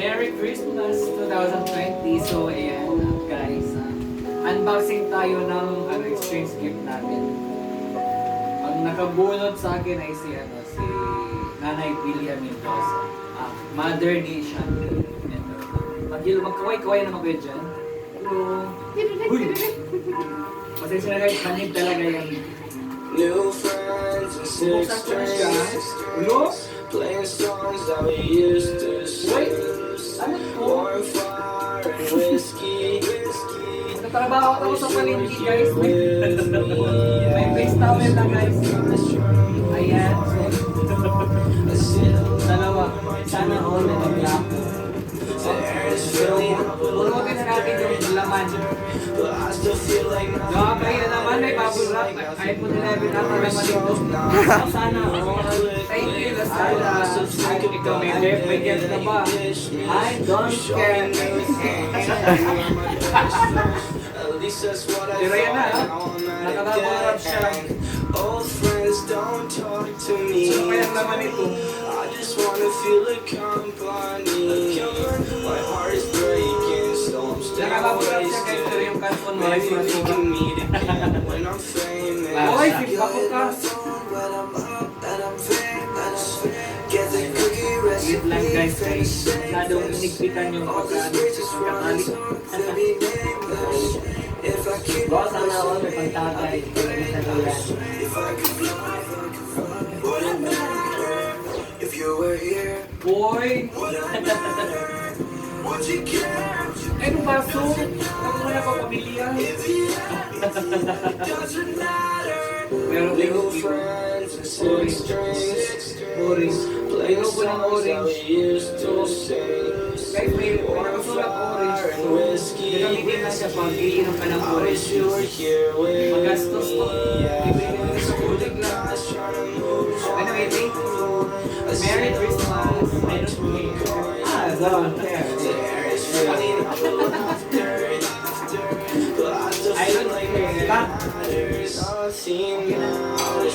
Merry Christmas 2020. So, ayan guys. Unboxing tayo ng exchange gift natin. Ang nakabunot sa akin ay si Nanay Bilya Mendoza. Mother ni Shanti. Magkaway-kaway naman kayo dyan. Hello. Uy! Pasensya na guys, manig talaga yan. Bubuksan ko na siya. Hello? Playing songs that we used to sing. Ano po? More fire and whiskey. Nagtatrabaho ako sa palengke guys. May face towel na guys. Ayan. Dalawa. Sana all na mag-lapo. Pero punutin na natin yung laman. Kaya naman may bubble wrap. iPhone 11 na naman ito. Sana all. Thank you Lazada. Ikaw may get na ba? I don't care. Pero yan na, nakabubble wrap siya. Old friends don't talk to me. So kaya naman ito. I just wanna feel the company. My heart is breaking, so I'm still Nakabubble wrap siya guys, pero yung cellphone mo ay Maybe we masura. can meet again when I'm famous. Okay, feedback ko ka. Wait lang guys, guys. Masyadong inigpitan yung pagkatali. Baka sana ako may pagtatay. If you were here, Boy! would you care? Ay, nung baso! Ako mo na papamilya. Doesn't matter. Pero Little tingin friends and Orange. six strings. Orange. Playing Tingin ko ng songs that orange. we used to sing. Guys, may nakasulat orange. Fire and whiskey. Gagamitin na siya pag iinom ka ng I orange wish you were juice. here with Magastos to. me. Bibili mo sa kulig lang. Guys trying to move on. Anyway, thank you. Merry Christmas. I don't care. I don't care. But I still I feel don't like care. it matters. All seen now.